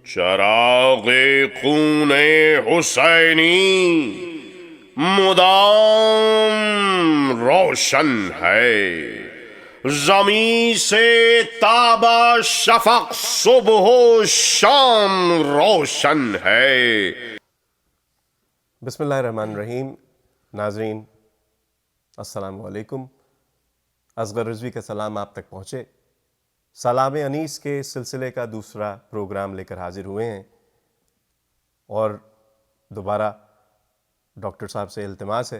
چراغ خون حسینی مدام روشن ہے، زمین سے تابا شفق صبح و شام روشن ہے۔ بسم اللہ الرحمن الرحیم۔ ناظرین السلام علیکم۔ اصغر رضوی کا سلام آپ تک پہنچے۔ سلام انیس کے سلسلے کا دوسرا پروگرام لے کر حاضر ہوئے ہیں، اور دوبارہ ڈاکٹر صاحب سے التماس ہے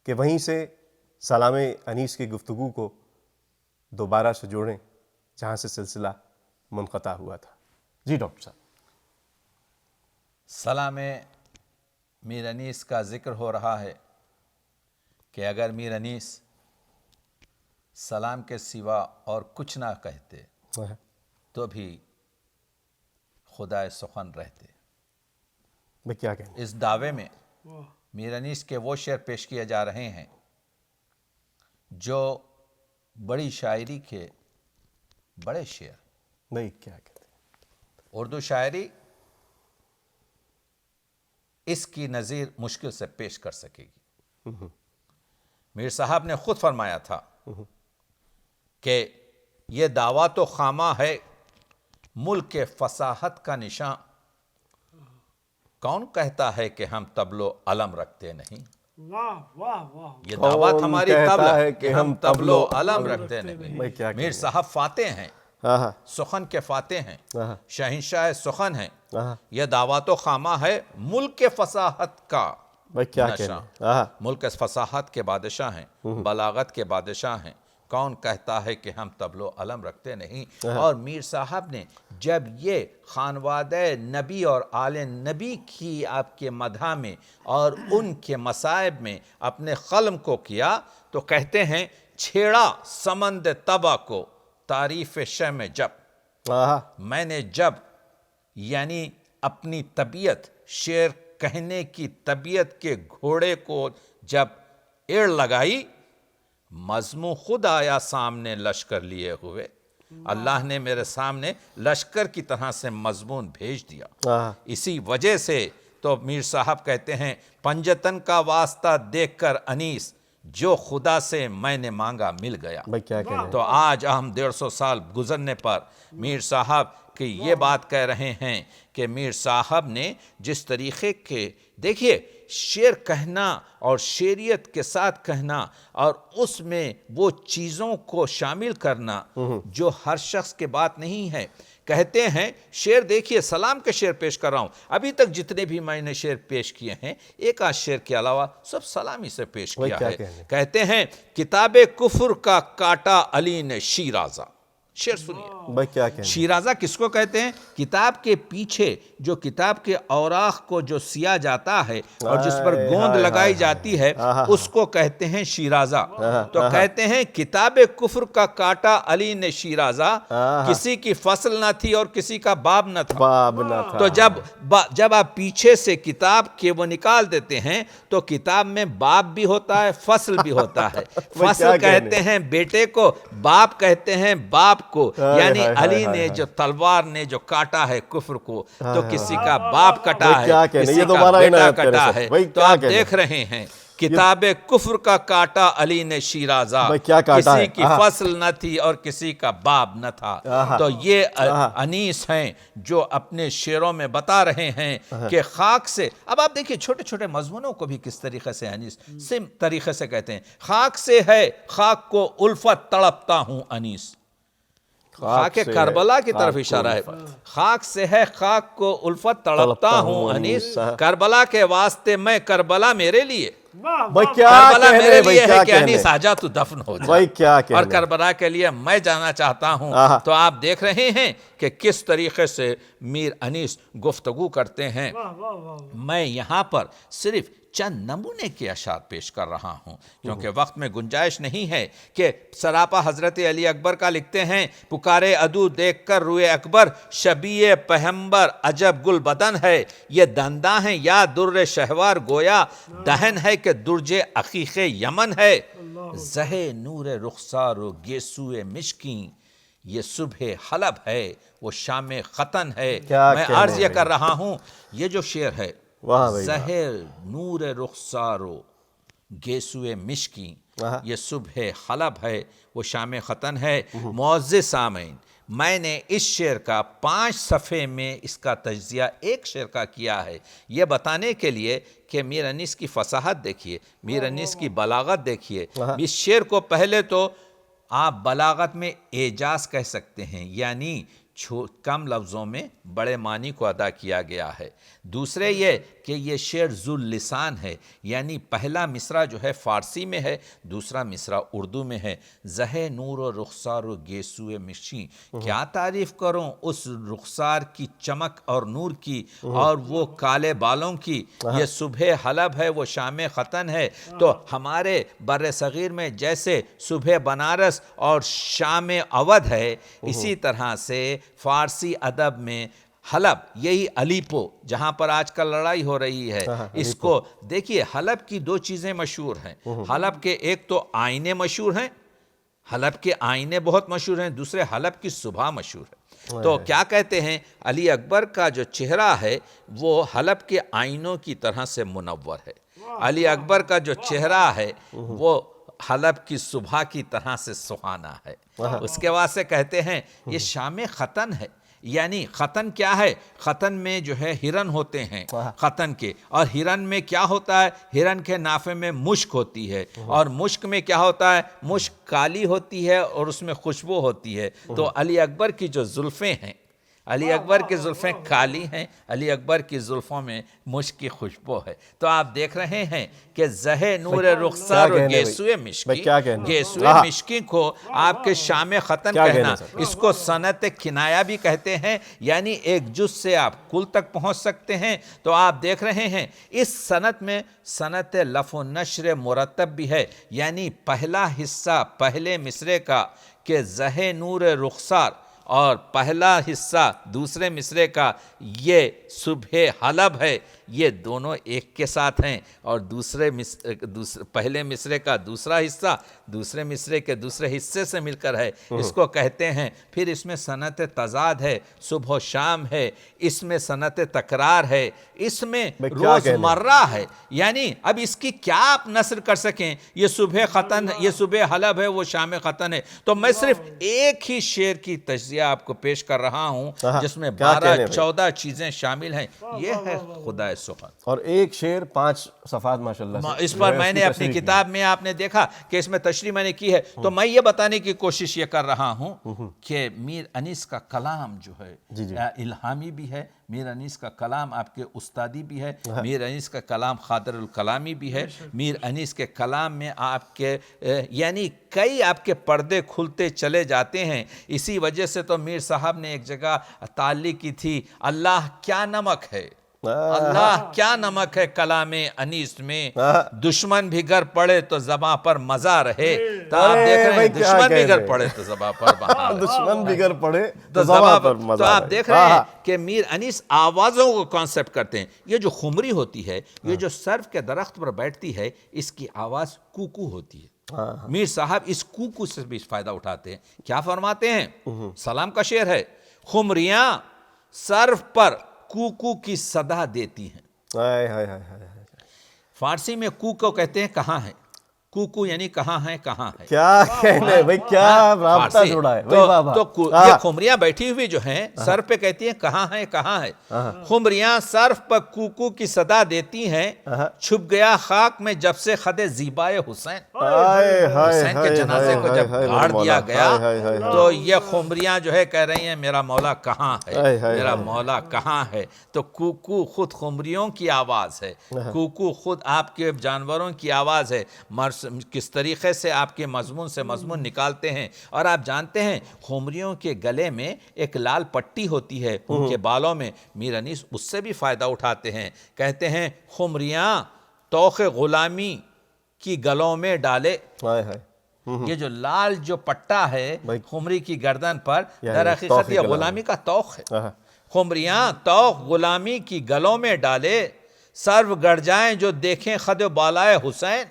کہ وہیں سے سلام انیس کی گفتگو کو دوبارہ سے جوڑیں جہاں سے سلسلہ منقطع ہوا تھا۔ جی ڈاکٹر صاحب۔ سلام میر انیس کا ذکر ہو رہا ہے کہ اگر میر انیس سلام کے سوا اور کچھ نہ کہتے تو بھی خدا سخن رہتے۔ میں کیا کہیں؟ اس دعوے میں میر انیس کے وہ شعر پیش کیے جا رہے ہیں جو بڑی شاعری کے بڑے شعر، نہیں کیا کہتے؟ اردو شاعری اس کی نظیر مشکل سے پیش کر سکے گی۔ میر صاحب نے خود فرمایا تھا کہ یہ دعویٰ تو خامہ ہے، ملک فصاحت کا نشان، کون کہتا ہے کہ ہم طبل و علم رکھتے نہیں؟ یہ دعوت ہماری طبل ہے کہ ہم طبل و علم رکھتے نہیں۔ میر صاحب فاتح ہیں، سخن کے فاتح ہیں، شہنشاہ سخن ہیں۔ یہ دعویٰ تو خامہ ہے، ملک فصاحت کا نشان، ملک فصاحت کے بادشاہ ہیں، بلاغت کے بادشاہ ہیں، کون کہتا ہے کہ ہم طبل و علم رکھتے نہیں؟ اور میر صاحب نے جب یہ خانوادہ نبی اور آل نبی کی آپ کے مدح میں اور ان کے مصائب میں اپنے قلم کو کیا تو کہتے ہیں چھیڑا سمند طبع کو تعریف شم جب، میں نے جب یعنی اپنی طبیعت، شعر کہنے کی طبیعت کے گھوڑے کو جب ایڑ لگائی، مضمون خود آیا سامنے لشکر لیے ہوئے۔ اللہ نے میرے سامنے لشکر کی طرح سے مضمون بھیج دیا۔ اسی وجہ سے تو میر صاحب کہتے ہیں پنجتن کا واسطہ دیکھ کر انیس، جو خدا سے میں نے مانگا مل گیا۔ تو آج ہم 150 سال گزرنے پر میر صاحب کہ یہ بات کہہ رہے ہیں کہ میر صاحب نے جس طریقے کے، دیکھیے شعر کہنا اور شعریت کے ساتھ کہنا اور اس میں وہ چیزوں کو شامل کرنا جو ہر شخص کے بات نہیں ہے۔ کہتے ہیں شعر، دیکھیے سلام کے شعر پیش کر رہا ہوں، ابھی تک جتنے بھی میں نے شعر پیش کیے ہیں ایک آدھ شعر کے علاوہ سب سلامی سے پیش کیا ہے۔ کہتے ہیں کتاب کفر کا کاٹا علی نے شیرازہ۔ شعر سنیے، شیرازہ کس کو کہتے ہیں؟ کتاب کے پیچھے جو کتاب کے اوراق کو جو سیا جاتا ہے اور جس پر گوند لگائی جاتی ہے اس کو کہتے ہیں شیرازہ۔ تو کہتے ہیں کتاب کفر کا کاٹا علی نے شیرازہ، کسی کی فصل نہ تھی اور کسی کا باب نہ تھا۔ تو جب آپ پیچھے سے کتاب کے وہ نکال دیتے ہیں تو کتاب میں باب بھی ہوتا ہے، فصل بھی ہوتا ہے۔ فصل کہتے ہیں بیٹے کو، باپ کہتے ہیں باپ کو، یعنی علی نے جو تلوار نے جو کاٹا ہے کفر کو، تو کسی کا باپ کٹا ہے، کسی کا بیٹا کٹا ہے۔ تو آپ دیکھ رہے ہیں کتاب کفر کا کاٹا علی نے شیرازہ، کسی کی فصل نہ تھی اور کسی کا باب نہ تھا۔ تو یہ انیس ہیں جو اپنے شعروں میں بتا رہے ہیں کہ خاک سے، اب آپ دیکھیں چھوٹے چھوٹے مضمونوں کو بھی کس طریقے سے انیس سم طریقے سے کہتے ہیں۔ خاک سے ہے خاک کو الفت تڑپتا ہوں انیس، خاک کربلا کی طرف اشارہ ہے۔ خاک سے ہے خاک کو الفت تڑپتا ہوں انیس، کربلا کے واسطے میں کربلا میرے لیے، کربلا میرے لیے ہے کہ انیس آجا تو دفن ہو جائے، اور کربلا کے لیے میں جانا چاہتا ہوں۔ تو آپ دیکھ رہے ہیں کہ کس طریقے سے میر انیس گفتگو کرتے ہیں۔ میں یہاں پر صرف چند نمونے کے اشعار پیش کر رہا ہوں کیونکہ وقت میں گنجائش نہیں ہے کہ سراپا حضرت علی اکبر کا لکھتے ہیں پکارے عدو دیکھ کر روئے اکبر، شبیہ پیغمبر عجب گل بدن ہے، یہ دنداں ہیں یا در شہوار گویا، دہن ہے کہ درج عقیق یمن ہے، زہ نور رخسار و گیسو مشکیں، یہ صبح حلب ہے وہ شام ختن ہے. کیا میں کہنے عرض یہ بھائی. کر رہا ہوں یہ جو شعر ہے واہ بھائی واہ. زہر نور رخسارو گیسوئے مشکی یہ صبح حلب ہے وہ شام ختن ہے. معزز سامعین میں نے اس شعر کا 5 صفحے میں اس کا تجزیہ ایک شعر کا کیا ہے یہ بتانے کے لیے کہ میر انیس کی فصاحت دیکھیے, میر انیس کی بلاغت دیکھیے. اس شعر کو پہلے تو آپ بلاغت میں اعجاز کہہ سکتے ہیں, یعنی کم لفظوں میں بڑے معنی کو ادا کیا گیا ہے. دوسرے یہ کہ یہ شعر ذو اللسان ہے, یعنی پہلا مصرع جو ہے فارسی میں ہے, دوسرا مصرع اردو میں ہے. زہ نور و رخسار و گیسوئے مشی, کیا تعریف کروں اس رخسار کی چمک اور نور کی اور وہ کالے بالوں کی. یہ صبح حلب ہے وہ شام ختن ہے. تو ہمارے بر صغیر میں جیسے صبح بنارس اور شام اودھ ہے, اسی طرح سے فارسی ادب میں حلب, یہی الیپو جہاں پر آج کل لڑائی ہو رہی ہے, اس کو دیکھیے. حلب کی 2 چیزیں مشہور ہیں. حلب کے ایک تو آئینے مشہور ہیں, حلب کے آئینے بہت مشہور ہیں. دوسرے حلب کی صبح مشہور ہے. تو کیا کہتے ہیں علی اکبر کا جو چہرہ ہے وہ حلب کے آئینوں کی طرح سے منور ہے. علی اکبر کا جو چہرہ ہے وہ حلب کی صبح کی طرح سے سہانا ہے. اس کے واسطے کہتے ہیں یہ شام ختن ہے. یعنی ختن کیا ہے؟ ختن میں جو ہے ہرن ہوتے ہیں ختن کے, اور ہرن میں کیا ہوتا ہے؟ ہرن کے نافے میں مشک ہوتی ہے, اور مشک میں کیا ہوتا ہے؟ مشک کالی ہوتی ہے اور اس میں خوشبو ہوتی ہے. تو علی اکبر کی جو زلفیں ہیں, علی اکبر کی زلفیں کالی ہیں, علی اکبر کی زلفوں میں مشک کی خوشبو ہے. تو آپ دیکھ رہے ہیں کہ زہ نور رخسار و گیسوئے مشکی, گیسوئے مشکی کو آپ کے شام ختن کہنا, اس کو صنعت کنایہ بھی کہتے ہیں, یعنی ایک جز سے آپ کل تک پہنچ سکتے ہیں. تو آپ دیکھ رہے ہیں اس صنعت میں صنعت لف و نشر مرتب بھی ہے, یعنی پہلا حصہ پہلے مصرے کا کہ زہ نور رخسار, اور پہلا حصہ دوسرے مصرے کا یہ صبح حلب ہے, یہ دونوں ایک کے ساتھ ہیں. اور پہلے مصرے کا دوسرا حصہ دوسرے مصرے کے دوسرے حصے سے مل کر ہے, اس کو کہتے ہیں. پھر اس میں صنعت تضاد ہے, صبح و شام ہے, اس میں صنعت تکرار ہے, اس میں روزمرہ ہے. یعنی اب اس کی کیا آپ نثر کر سکیں؟ یہ صبح ختن, یہ صبح حلب ہے وہ شام ختن ہے. تو میں صرف ایک ہی شعر کی تجزیہ آپ کو پیش کر رہا ہوں جس میں 12-14 چیزیں شامل ہیں. یہ ہے خدا سخن. اور ایک شعر 5 صفحات ماشاءاللہ سے. اس پر میں نے اپنی کتاب میں آپ نے دیکھا کہ اس میں تشریح میں نے کی ہے. تو میں یہ بتانے کی کوشش یہ کر رہا ہوں کہ میر انیس کا کلام جو ہے الہامی بھی ہے, میر انیس کا کلام آپ کے استادی بھی ہے, میر انیس کا کلام خاطر الکلامی بھی ہے. میر انیس کے کلام میں آپ کے یعنی کئی آپ کے پردے کھلتے چلے جاتے ہیں. اسی وجہ سے تو میر صاحب نے ایک جگہ تعلیق کی تھی, اللہ کیا نمک ہے, اللہ کیا نمک ہے کلام انیس میں, دشمن بھی گر پڑے تو زباں پر مزہ رہے. تو آپ دیکھ رہے ہیں دشمن بھی گر پڑے تو زباں پر دشمن بھی گر پڑے تو زباں پر مزہ. تو آپ دیکھ رہے ہیں کہ میر انیس آوازوں کو کانسیپٹ کرتے ہیں. یہ جو خمری ہوتی ہے, یہ جو سرف کے درخت پر بیٹھتی ہے, اس کی آواز کوکو ہوتی ہے. میر صاحب اس کوکو سے بھی فائدہ اٹھاتے ہیں. کیا فرماتے ہیں؟ سلام کا شعر ہے, خمریاں سرف پر کوکو کی صدا دیتی ہیں. فارسی میں کوکو کہتے ہیں کہاں ہے, کوکو یعنی کہاں ہے, کہاں ہے. کیا کہنے بھئی, کیا رابطہ جڑا ہے. تو یہ خمریاں بیٹھی ہوئی جو ہیں سر پہ کہتی ہیں کہاں ہے, کہاں ہے. خمریاں سرف پر کوکو کی صدا دیتی ہیں, چھپ گیا خاک میں جب سے خد زیبائے حسین. حسین کے جنازے کو جب گاڑ دیا گیا تو یہ خمریاں جو ہے کہہ رہی ہیں میرا مولا کہاں ہے, میرا مولا کہاں ہے. تو کوکو خود خمریوں کی آواز ہے, کوکو خود آپ کے جانوروں کی آواز ہے. کس طریقے سے آپ کے مضمون سے مضمون نکالتے ہیں. اور آپ جانتے ہیں خمریوں کے گلے میں ایک لال پٹی ہوتی ہے, ان کے بالوں میں. میر انیس اس سے بھی فائدہ اٹھاتے ہیں, کہتے ہیں خمریاں توخ غلامی کی گلوں میں ڈالے. یہ جو لال جو پٹا ہے خمری کی گردن پر, در حقیقت یہ غلامی کا توخ ہے. خمریاں توخ غلامی کی گلوں میں ڈالے, سرو گڑ جائیں جو دیکھیں خد بالائے حسین.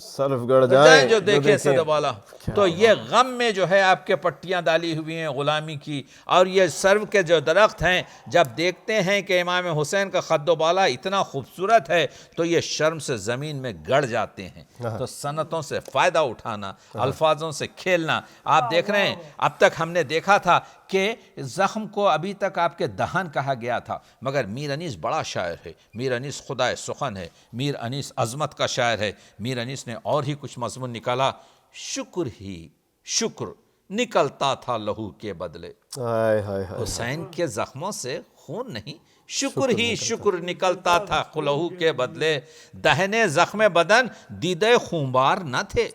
صرف گڑ جائیں جو دیکھیں صد والا. تو یہ غم میں جو ہے آپ کے پٹیاں ڈالی ہوئی ہیں غلامی کی. اور یہ سرو کے جو درخت ہیں جب دیکھتے ہیں کہ امام حسین کا قد و بالا اتنا خوبصورت ہے تو یہ شرم سے زمین میں گڑ جاتے ہیں. تو سنتوں سے فائدہ اٹھانا, الفاظوں سے کھیلنا. آپ دیکھ رہے ہیں اب تک ہم نے دیکھا تھا کہ زخم کو ابھی تک آپ کے دہن کہا گیا تھا, مگر میر انیس بڑا شاعر ہے. میر انیس خدا سخن ہے. میر انیس عظمت کا شاعر ہے. میر انیس نے اور ہی کچھ مضمون نکالا. شکر ہی شکر نکلتا تھا لہو کے بدلے. حسین کے زخموں سے خون نہیں, شکر ہی شکر نکلتا تھا لہو کے بدلے. دہنے زخم بدن دیدے خونبار نہ تھے.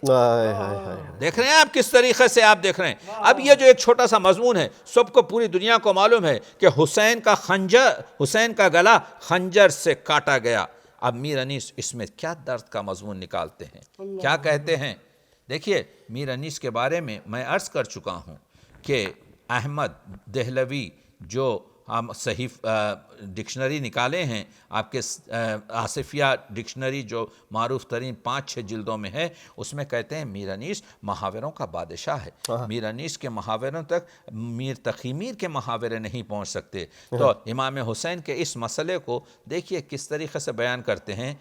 دیکھ رہے ہیں آپ کس طریقے سے آپ دیکھ رہے ہیں. اب یہ جو ایک چھوٹا سا مضمون ہے, سب کو پوری دنیا کو معلوم ہے کہ حسین کا گلا خنجر سے کاٹا گیا. اب میر انیس اس میں کیا درد کا مضمون نکالتے ہیں, کیا کہتے ہیں. دیکھیے میر انیس کے بارے میں عرض کر چکا ہوں کہ احمد دہلوی جو ہم صحیح ڈکشنری نکالے ہیں, آپ کے آصفیہ ڈکشنری جو معروف ترین 5-6 جلدوں میں ہے, اس میں کہتے ہیں میر انیس محاوروں کا بادشاہ ہے. میر انیس کے محاوروں تک میر تقی میر کے محاورے نہیں پہنچ سکتے. تو امام حسین کے اس مسئلے کو دیکھیے کس طریقے سے بیان کرتے ہیں.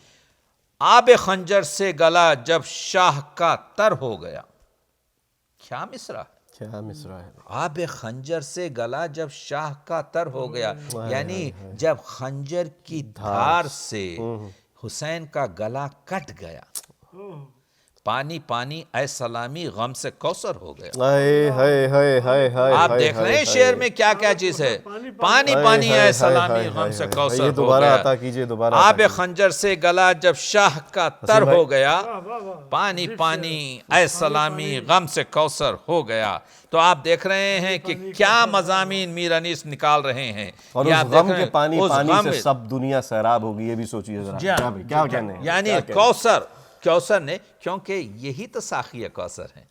آب خنجر سے گلا جب شاہ کا تر ہو گیا. کیا مصرع ہے. آب خنجر سے گلا جب شاہ کا تر ہو گیا, یعنی جب خنجر کی دھار سے حسین کا گلا کٹ گیا. پانی پانی اے سلامی غم سے کوثر ہو گیا. آپ دیکھ رہے ہیں شعر میں کیا کیا چیز ہے. پانی پانی اے سلامی غم سے کوثر ہو گیا. آب خنجر سے گلا جب شاہ کا تر ہو گیا. پانی پانی اے سلامی غم سے کوثر ہو گیا. تو آپ دیکھ رہے ہیں کہ کیا مضامین میر انیس نکال رہے ہیں. اور اس غم کے پانی سے سب دنیا سیراب ہوگی, یہ بھی سوچیے ذرا. کیا کہنے ہیں, یعنی کوثر نے, کیونکہ یہی تو ساقی کوثر ہیں.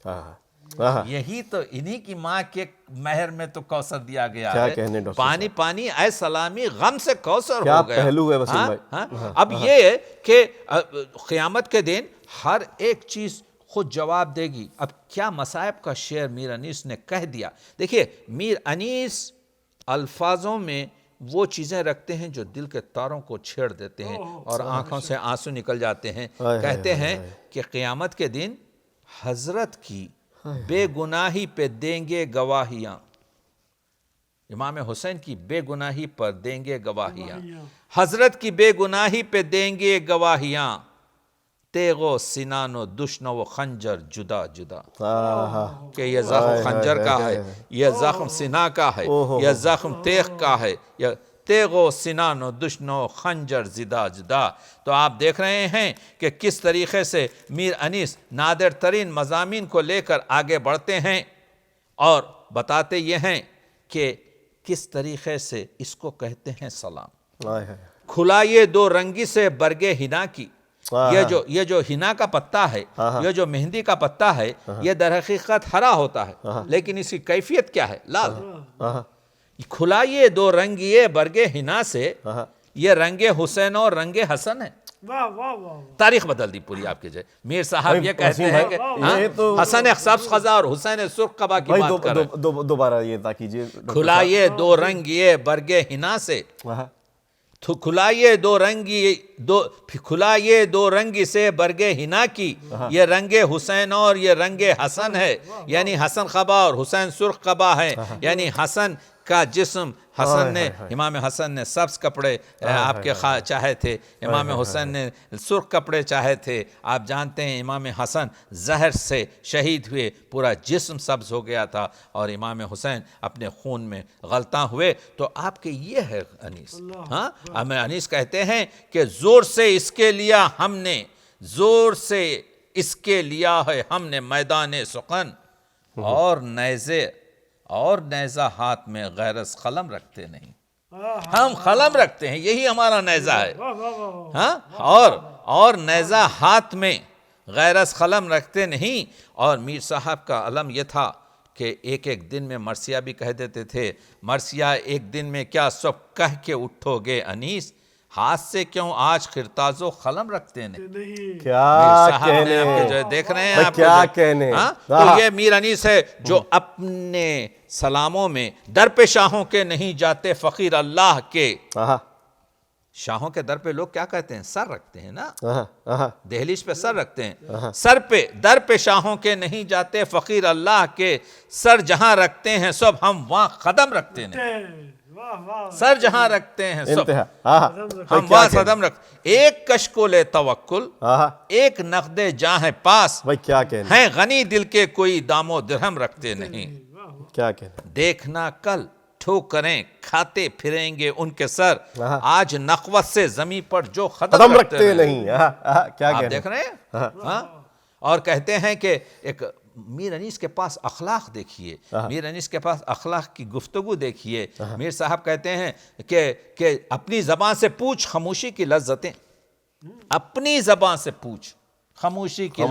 یہی تو انہی کی ماں کے مہر میں تو کوثر دیا گیا ہے. پانی پانی اے سلامی غم سے کوثر ہو گیا. پہلو ہے وسیم بھائی. اب یہ ہے کہ قیامت کے دن ہر ایک چیز خود جواب دے گی. اب کیا مصائب کا شعر میر انیس نے کہہ دیا. دیکھیے میر انیس الفاظوں میں وہ چیزیں رکھتے ہیں جو دل کے تاروں کو چھیڑ دیتے ہیں اور آنکھوں سے آنسو نکل جاتے ہیں. کہتے ہیں کہ قیامت کے دن حضرت کی بے گناہی پہ دیں گے گواہیاں. امام حسین کی بے گناہی پر دیں گے گواہیاں. حضرت کی بے گناہی پہ دیں گے گواہیاں. تیغ و سنان و دشن و خنجر جدا جدا. کہ یہ زخم خنجر کا ہے, یہ زخم سنا کا ہے, یہ زخم تیغ کا ہے, یہ تیغ و سنان و دشن و خنجر جدا جدا. تو آپ دیکھ رہے ہیں کہ کس طریقے سے میر انیس نادر ترین مضامین کو لے کر آگے بڑھتے ہیں اور بتاتے یہ ہیں کہ کس طریقے سے اس کو کہتے ہیں سلام. کھلا یہ دو رنگی سے برگے ہنا کی. یہ جو ہنا کا پتا ہے, یہ جو مہندی کا پتا ہے, یہ در حقیقت ہرا ہوتا ہے, لیکن اس کی کیفیت کیا ہے, لال ہے. کھلا یہ دو رنگ یہ برگے ہنا سے, یہ رنگ حسین اور رنگ حسن ہے. تاریخ بدل دی پوری آپ کی جائے. میر صاحب یہ کہتے ہیں کہ حسن سبز خزا اور حسین سرخ قبا کی بات کر رہے ہیں. دوبارہ یہ تاکیجئے. کھلا یہ دو رنگ یہ برگے ہنا سے, کھلا یہ دو رنگ سے برگے ہنا کی. یہ رنگ حسین اور یہ رنگ حسن ہے, یعنی حسن قبا اور حسین سرخ قبا ہے. یعنی حسن کا جسم, حسن نے, امام حسن نے سبز کپڑے آپ کے چاہے تھے, امام حسین نے سرخ کپڑے چاہے تھے. آپ جانتے ہیں امام حسن زہر سے شہید ہوئے, پورا جسم سبز ہو گیا تھا, اور امام حسین اپنے خون میں غلطاں ہوئے. تو آپ کے یہ ہے انیس. ہمیں انیس کہتے ہیں کہ زور سے اس کے لیا ہم نے, زور سے اس کے لیا ہے ہم نے میدان سخن, اور نیزہ ہاتھ میں غیرت قلم رکھتے نہیں. ہم قلم رکھتے ہیں, یہی ہمارا نیزہ ہے. اور نیزہ ہاتھ میں غیرت قلم رکھتے نہیں. اور میر صاحب کا علم یہ تھا کہ ایک ایک دن میں مرثیہ بھی کہہ دیتے تھے. مرثیہ ایک دن میں کیا سب کہہ کے اٹھو گے انیس, ہاتھ سے کیوں آج خرطاز و قلم رکھتے نہیں؟ کیا میر صاحب کہنے نے آپ کے جو ہے دیکھ رہے ہیں آپ کیا کو جو- کہنے ہاں؟ تو یہ میر انیس ہے جو اپنے سلاموں میں در پہ شاہوں کے نہیں جاتے فقیر اللہ کے. شاہوں کے در پہ لوگ کیا کہتے ہیں؟ سر رکھتے ہیں نا، دہلیز پہ سر رکھتے ہیں. سر پہ در پہ شاہوں کے نہیں جاتے فقیر اللہ کے، سر جہاں رکھتے ہیں سب ہم وہاں قدم رکھتے ہیں. سر جہاں رکھتے ہیں سب ہم وہاں قدم رکھ. ایک کشکول توکل ایک نقد جاں ہے پاس، کیا کہنے ہیں غنی دل کے کوئی دام و درہم رکھتے نہیں. کیا کہنے دیکھنا کل ٹھوکریں کھاتے پھریں گے ان کے سر، آج نخوت سے زمین پر جو قدم قدم رکھتے نہیں. کیا آپ کہنے دیکھ رہے ہیں ہاں؟ اور کہتے ہیں کہ ایک میر انیس کے پاس اخلاق دیکھیے، میر انیس کے پاس اخلاق کی گفتگو دیکھیے. میر صاحب کہتے ہیں کہ اپنی زبان سے پوچھ خاموشی کی لذتیں، اپنی زبان سے پوچھ خاموشی کی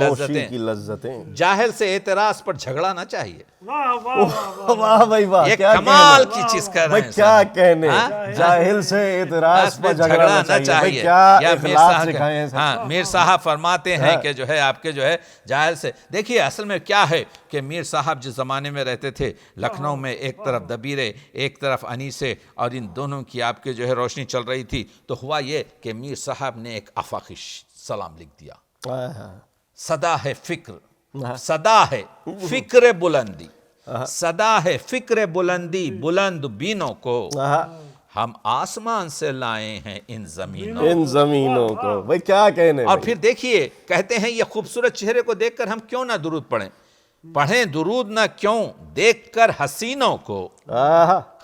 لذتیں، جاہل سے اعتراض پر جھگڑا نہ چاہیے. واہ بھائی واہ، ایک کمال کی چیز کر رہے ہیں. کیا کہنے، جاہل سے اعتراض پر جھگڑا نہ چاہیے. کیا اخلاق سکھائے ہیں. ہاں میر صاحب فرماتے ہیں کہ جو ہے آپ کے جو ہے جاہل سے. دیکھیے اصل میں کیا ہے کہ میر صاحب جس زمانے میں رہتے تھے لکھنؤ میں، ایک طرف دبیرے ایک طرف انیسے، اور ان دونوں کی آپ کے جو ہے روشنی چل رہی تھی. تو ہوا یہ کہ میر صاحب نے ایک آفاقی سلام لکھ دیا. صدا ہے فکر، صدا ہے فکر بلندی، صدا ہے فکر بلندی بلند بینوں کو، ہم آسمان سے لائے ہیں ان زمینوں کو. بھئی کیا کہنے. اور پھر دیکھیے کہتے ہیں یہ خوبصورت چہرے کو دیکھ کر ہم کیوں نہ درود پڑھیں درود نہ کیوں دیکھ کر حسینوں کو،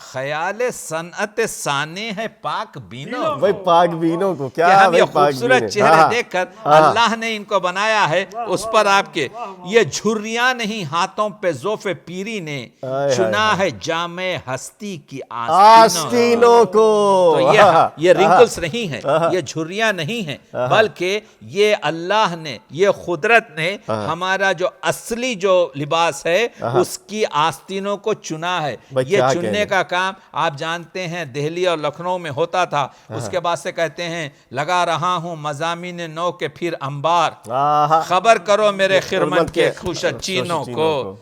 خیال صنعت ثانی ہے پاک بینوں. بھئی پاک بینوں کو کیا. ہم یہ خوبصورت چہرے دیکھ کر اللہ نے ان کو بنایا ہے، اس پر آپ کے یہ جھریاں نہیں ہاتھوں پہ ذوف پیری نے چنا ہے جامع ہستی کی آستینوں کو. تو یہ رنکلز نہیں ہیں، یہ جھریاں نہیں ہیں، بلکہ یہ اللہ نے، یہ قدرت نے ہمارا جو اصلی جو لباس ہے اس کی آستینوں کو چنا ہے. یہ چننے کا کام آپ جانتے ہیں دہلی اور لکھنؤ میں ہوتا تھا. اس کے بعد سے کہتے ہیں لگا رہا ہوں مضامین نو کے پھر انبار، خبر کرو میرے خرمن کے خوش چینوں کو.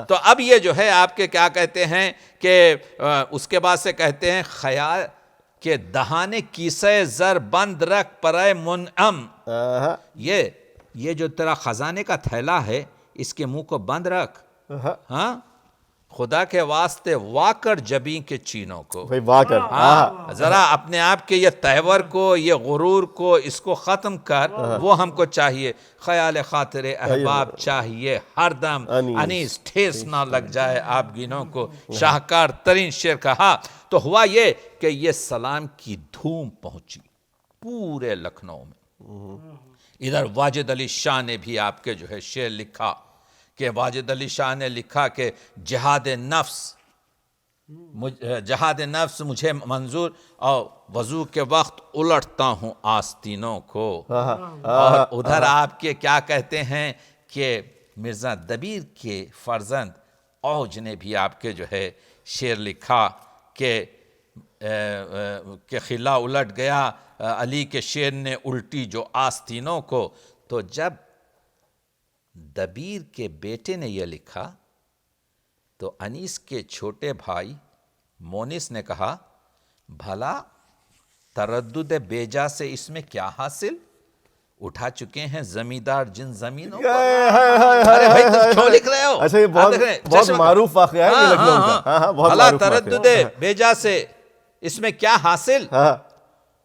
تو اب یہ جو ہے آپ کے کیا کہتے ہیں کہ اس کے بعد سے کہتے ہیں خیال کہ دہانے کیسے زر بند رکھ پرے منعم. یہ جو تیرا خزانے کا تھیلا ہے اس کے منہ کو بند رکھ. ہاں خدا کے واسطے واکر جبیں کے چینوں کو. ذرا اپنے آپ کے یہ تہور کو، یہ غرور کو، اس کو ختم کر. وہ ہم کو چاہیے خیال خاطر احباب چاہیے ہر دم، انیس ٹھیس نہ لگ جائے آپ گینوں کو. شاہکار ترین شعر کہا. تو ہوا یہ کہ یہ سلام کی دھوم پہنچی پورے لکھنؤ میں. ادھر واجد علی شاہ نے بھی آپ کے جو ہے شعر لکھا کہ واجد علی شاہ نے لکھا کہ جہاد نفس مجھے منظور، اور وضو کے وقت الٹتا ہوں آستینوں کو. اور ادھر آپ کے کیا کہتے ہیں کہ مرزا دبیر کے فرزند اوج نے بھی آپ کے جو ہے شعر لکھا کہ خلا الٹ گیا علی کے شیر نے الٹی جو آستینوں کو. تو جب دبیر کے بیٹے نے یہ لکھا تو انیس کے چھوٹے بھائی مونس نے کہا بھلا تردد بیجا سے اس میں کیا حاصل، اٹھا چکے ہیں زمیندار جن زمینوں کو. ارے بھائی تم کیوں لکھ رہے ہو؟ اچھا یہ بہت معروف واقعہ ہے یہ لکھنؤ کا. بھلا تردد بیجا سے اس میں کیا حاصل،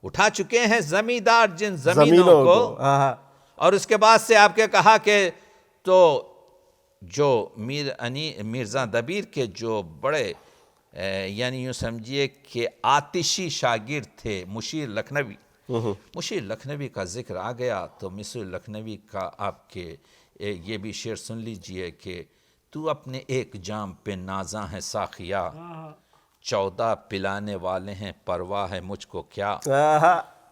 اٹھا چکے ہیں زمیندار جن زمینوں کو. اور اس کے بعد سے آپ کے کہا کہ تو جو مرزا دبیر کے جو بڑے یعنی یوں سمجھیے کہ آتشی شاگرد تھے مشیر لکھنوی. مشیر لکھنوی کا ذکر آ گیا تو مشیر لکھنوی کا آپ کے یہ بھی شعر سن لیجئے کہ تو اپنے ایک جام پہ نازاں ہے ساقیا، 14 پلانے والے ہیں پرواہ ہے مجھ کو کیا.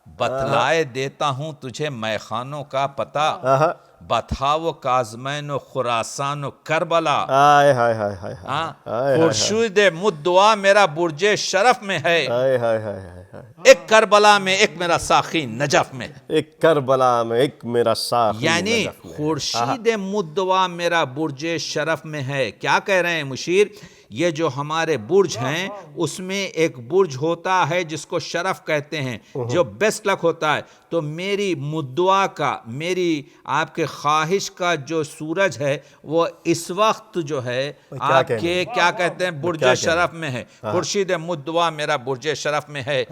بتلائے دیتا ہوں تجھے میخانوں کا پتہ، بتا وہ کاظمین و خراسان و کربلا، ہائے ہائے ہائے ہائے خورشید مدعا میرا برج شرف میں ہے، ہائے ہائے ہائے ہائے، ایک کربلا میں ایک میرا ساقی نجف میں، ایک کربلا میں ایک میرا ساقی یعنی نجف میں۔ خورشید مدعا میرا برج شرف میں ہے۔ کیا کہہ رہے ہیں مشیر؟ یہ جو ہمارے برج ہیں اس میں ایک برج ہوتا ہے جس کو شرف کہتے ہیں، جو بیسٹ لک ہوتا ہے، تو میری مدعا کا، میری آپ کے خواہش کا جو سورج ہے وہ اس وقت جو ہے آپ کے کیا کہتے ہیں برج شرف میں ہے۔ خورشید مدعا میرا برج شرف میں ہے،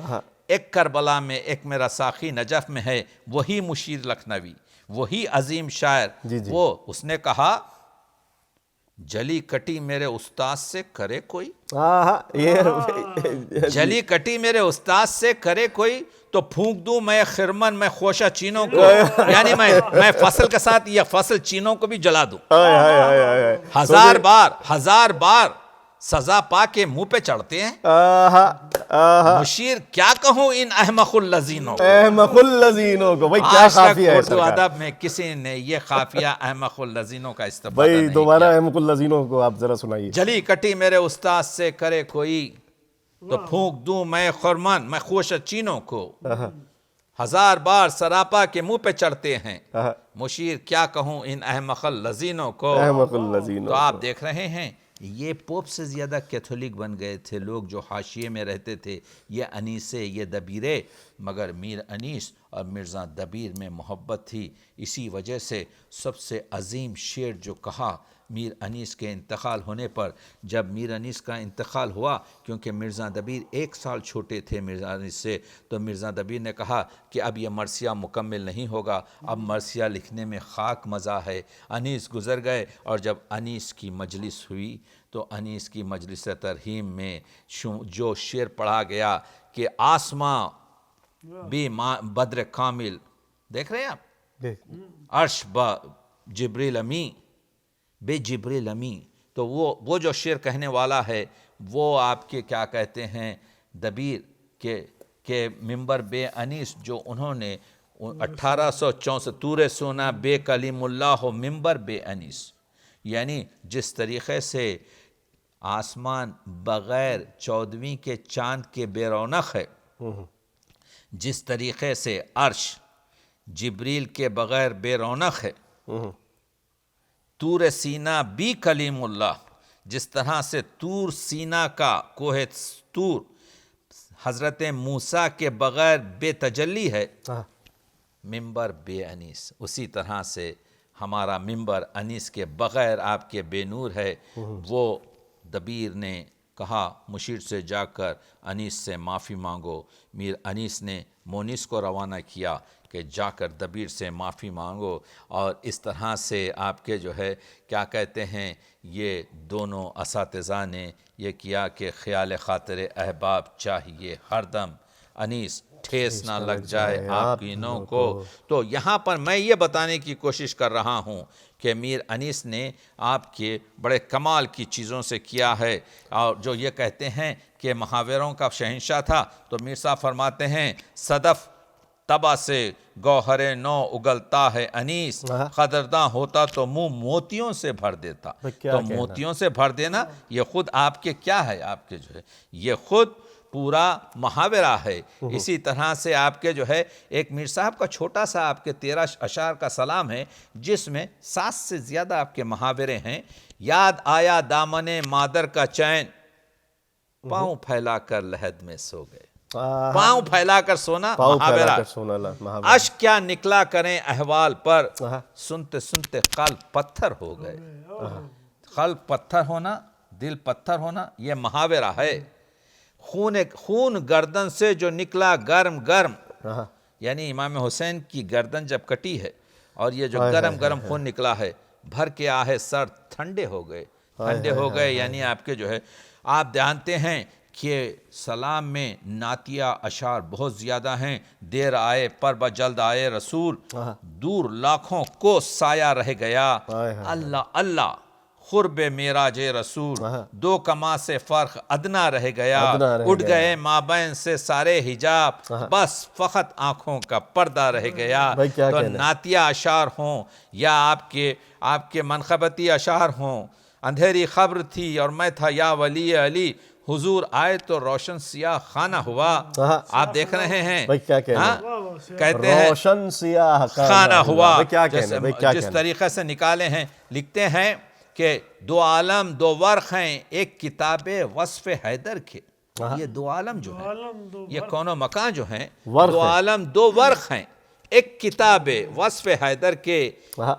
ایک کربلا میں ایک میرا ساقی نجف میں ہے۔ وہی مشیر لکھنوی، وہی عظیم شاعر، وہ اس نے کہا جلی کٹی میرے استاد سے کرے کوئی، جلی کٹی میرے استاد سے کرے کوئی، تو پھونک دوں میں خرمن میں خوشہ چینوں کو، یعنی میں فصل کے ساتھ یہ فصل چینوں کو بھی جلا دوں۔ ہزار بار سزا پا کے منہ پہ چڑھتے ہیں۔ مشیر کیا کہوں ان احمق اللذینوں کو، احمق اللذینوں کو، بھائی کیا خافیہ ہے اردو ادب میں کسی نے یہ خافیہ احمق اللذینوں کا استفادہ نہیں بھائی دوبارہ احمق اللذینوں کو آپ ذرا سنائیے۔ جلی کٹی میرے استاد سے کرے کوئی، تو پھونک دوں میں خرمن میں خوش چینوں کو، ہزار بار سراپا کے منہ پہ چڑھتے ہیں۔ مشیر کیا کہوں ان احمق اللذینوں کو۔ احمق اللذینوں تو آپ دیکھ رہے ہیں یہ پوپ سے زیادہ کیتھولک بن گئے تھے لوگ جو حاشیے میں رہتے تھے، یہ انیسے، یہ دبیرے، مگر میر انیس اور مرزا دبیر میں محبت تھی۔ اسی وجہ سے سب سے عظیم شعر جو کہا میر انیس کے انتقال ہونے پر، جب میر انیس کا انتقال ہوا، کیونکہ مرزا دبیر 1 سال چھوٹے تھے مرزا انیس سے، تو مرزا دبیر نے کہا کہ اب یہ مرثیہ مکمل نہیں ہوگا، اب مرثیہ لکھنے میں خاک مزہ ہے۔ انیس گزر گئے، اور جب انیس کی مجلس ہوئی تو انیس کی مجلس ترحیم میں جو شعر پڑھا گیا کہ آسماں بے بدر کامل، دیکھ رہے ہیں آپ، عرش با جبریل امی، بے جبریل امی، تو وہ جو شعر کہنے والا ہے وہ آپ کے کیا کہتے ہیں دبیر کے ممبر بے انیس جو انہوں نے 1864 تور سونا بے کلیم اللہ ہو ممبر بے انیس، یعنی جس طریقے سے آسمان بغیر 14ویں کے چاند کے بے رونق ہے، جس طریقے سے عرش جبریل کے بغیر بے رونق ہے، تور سینا بھی کلیم اللہ، جس طرح سے تور سینا کا کوہ تور حضرت موسیٰ کے بغیر بے تجلی ہے، ممبر بے انیس، اسی طرح سے ہمارا ممبر انیس کے بغیر آپ کے بے نور ہے۔ وہ دبیر نے کہا مشیر سے جا کر انیس سے معافی مانگو، میر انیس نے مونس کو روانہ کیا کہ جا کر دبیر سے معافی مانگو، اور اس طرح سے آپ کے جو ہے کیا کہتے ہیں یہ دونوں اساتذہ نے یہ کیا کہ خیال خاطر احباب چاہیے ہر دم، انیس ٹھیس نہ لگ جائے آپ کینوں کو۔ تو یہاں پر میں یہ بتانے کی کوشش کر رہا ہوں کہ میر انیس نے آپ کے بڑے کمال کی چیزوں سے کیا ہے، اور جو یہ کہتے ہیں کہ محاوروں کا شہنشاہ تھا، تو میر صاحب فرماتے ہیں صدف تبا سے گوہر نو اگلتا ہے انیس، قدرداں ہوتا تو منہ موتیوں سے بھر دیتا۔ تو موتیوں سے بھر دینا یہ خود آپ کے کیا ہے، آپ کے جو ہے یہ خود پورا محاورہ ہے۔ اسی طرح سے آپ کے جو ہے ایک میر صاحب کا چھوٹا سا آپ کے 13 اشعار کا سلام ہے، جس میں 7 سے زیادہ آپ کے محاورے ہیں۔ یاد آیا دامن مادر کا چین، پاؤں پھیلا کر لحد میں سو گئے، پاؤں پھیلا کر سونا محاورہ۔ اشک کیا نکلا کریں احوال پر، سنتے سنتے قلب پتھر ہو گئے۔ قلب پتھر ہونا، دل پتھر ہونا، یہ محاورہ ہے۔ خون گردن سے جو نکلا گرم گرم، یعنی امام حسین کی گردن جب کٹی ہے اور یہ جو گرم گرم خون نکلا ہے، بھر کے آہے سر ٹھنڈے ہو گئے، ٹھنڈے ہو گئے، یعنی آپ کے جو ہے آپ جانتے ہیں کہ سلام میں نعتیہ اشعار بہت زیادہ ہیں۔ دیر آئے پر بجلد آئے رسول، دور لاکھوں کو سایہ رہ گیا، اللہ اللہ قرب معراج رسول، دو کما سے فرق ادنا رہ گیا، اٹھ گئے مابین سے سارے حجاب، بس فقط آنکھوں کا پردہ رہ گیا۔ تو نعتیہ اشعار ہوں یا آپ کے منقبتی اشعار ہوں، اندھیری خبر تھی اور میں تھا یا ولی علی، حضور آئے تو روشن سیاہ خانہ ہوا۔ آپ دیکھ رہے ہیں کہتے ہیں روشن سیاہ خانہ ہوا، کیا جس طریقے سے نکالے ہیں، لکھتے ہیں کہ دو عالم دو ورق ہیں، ایک کتاب وصف حیدر کے۔ یہ دو عالم جو ہیں، یہ کون و مکان جو ہیں، دو عالم دو ورق ہیں، ایک کتاب وصف حیدر کے۔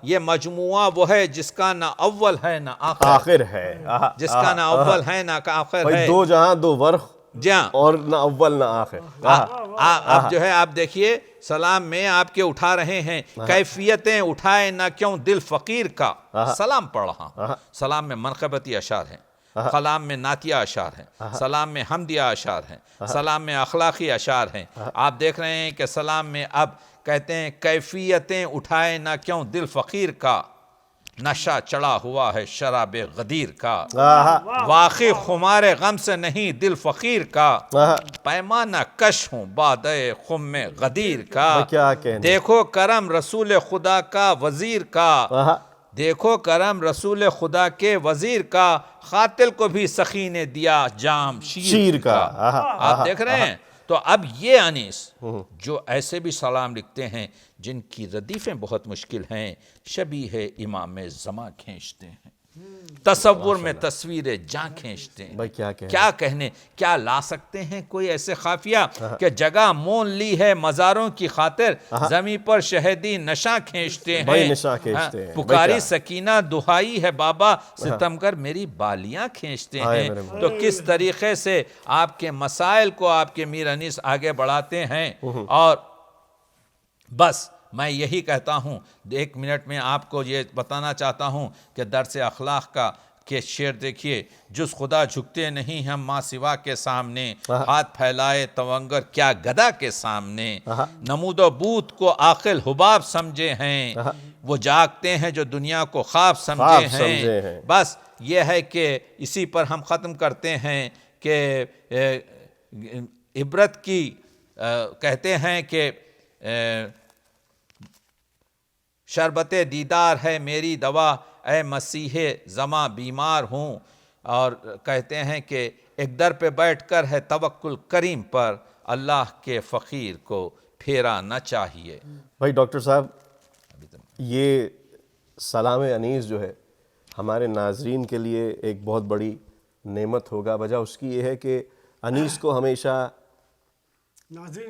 یہ مجموعہ وہ ہے جس کا نہ اول ہے نہ آخر ہے، جس کا نہ اول ہے نہ آخر ہے۔ دو جہاں دو ورق جہاں اور نہ اول نہ آخر۔ اب جو ہے آپ دیکھیے سلام میں آپ کے اٹھا رہے ہیں، کیفیتیں اٹھائے نہ کیوں دل فقیر کا، سلام پڑھ رہا ہوں۔ سلام میں منقبتی اشعار ہیں، کلام میں نعتیہ اشعار ہیں، سلام میں حمدیہ اشعار ہیں، سلام میں اخلاقی اشعار ہیں۔ آپ دیکھ رہے ہیں کہ سلام میں اب کہتے ہیں کیفیتیں اٹھائے نہ کیوں دل فقیر کا، نشہ چڑھا ہوا ہے شراب غدیر کا، واقعی خمار غم سے نہیں دل فقیر کا، پیمانہ کش ہوں بادئے خم میں غدیر کا، دیکھو کرم رسول خدا کا وزیر کا، دیکھو کرم رسول خدا کے وزیر کا، قاتل کو بھی سخی نے دیا جام شیر کا۔ آپ دیکھ رہے ہیں؟ تو اب یہ انیس جو ایسے بھی سلام لکھتے ہیں جن کی ردیفیں بہت مشکل ہیں، شبیہ امام زماں کھینچتے ہیں، تصور میں تصویر جاں کھینچتے ہیں، کیا کہنے، کیا لا سکتے ہیں کوئی ایسے خافیہ کہ جگہ مون لی ہے مزاروں کی خاطر، زمین پر شہدی نشاں کھینچتے ہیں، پکاری سکینہ دہائی ہے بابا، ستمگر میری بالیاں کھینچتے ہیں۔ تو کس طریقے سے آپ کے مسائل کو آپ کے میر انیس آگے بڑھاتے ہیں۔ اور بس میں یہی کہتا ہوں، ایک منٹ میں آپ کو یہ بتانا چاہتا ہوں کہ درس اخلاق کا کہ شعر دیکھیے، جس خدا جھکتے نہیں ہم ماں سوا کے سامنے، ہاتھ پھیلائے توانگر کیا گدا کے سامنے، نمود و بود کو عاقل حباب سمجھے ہیں، وہ جاگتے ہیں جو دنیا کو خواب سمجھے ہیں۔ بس یہ ہے کہ اسی پر ہم ختم کرتے ہیں کہ عبرت کی کہتے ہیں کہ شربت دیدار ہے میری دوا، اے مسیح زماں بیمار ہوں، اور کہتے ہیں کہ ایک در پہ بیٹھ کر ہے توکل کریم پر، اللہ کے فقیر کو پھیرا نہ چاہیے۔ بھائی ڈاکٹر صاحب، یہ سلام انیس جو ہے ہمارے ناظرین کے لیے ایک بہت بڑی نعمت ہوگا۔ وجہ اس کی یہ ہے کہ انیس کو ہمیشہ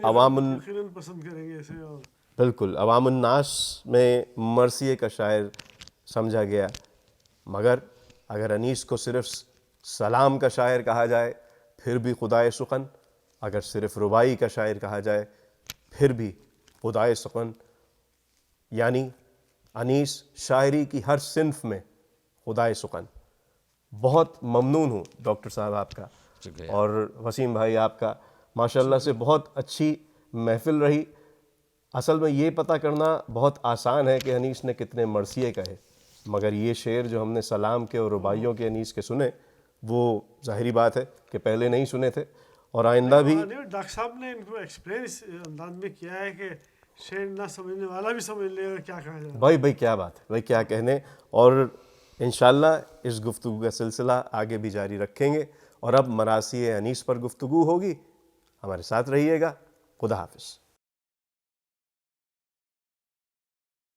عوام پسند کریں گے اسے، اور بالکل عوام الناس میں مرثیے کا شاعر سمجھا گیا، مگر اگر انیس کو صرف سلام کا شاعر کہا جائے پھر بھی خدائے سخن، اگر صرف ربائی کا شاعر کہا جائے پھر بھی خدائے سخن، یعنی انیس شاعری کی ہر صنف میں خدائے سخن۔ بہت ممنون ہوں ڈاکٹر صاحب آپ کا، اور وسیم بھائی آپ کا، ماشاءاللہ سے بہت اچھی محفل رہی۔ اصل میں یہ پتہ کرنا بہت آسان ہے کہ انیس نے کتنے مرثیے کہے، مگر یہ شعر جو ہم نے سلام کے اور رباعیوں کے انیس کے سنے، وہ ظاہری بات ہے کہ پہلے نہیں سنے تھے، اور آئندہ بھی ڈاکٹر صاحب نے ان کو ایکسپلین اس انداز میں کیا ہے کہ شعر نہ سمجھنے والا بھی سمجھ لے گا کیا کہا جائے۔ بھائی کیا بات ہے، بھائی کیا کہنے، اور انشاءاللہ اس گفتگو کا سلسلہ آگے بھی جاری رکھیں گے، اور اب مراثی انیس پر گفتگو ہوگی، ہمارے ساتھ رہیے گا۔ خدا حافظ۔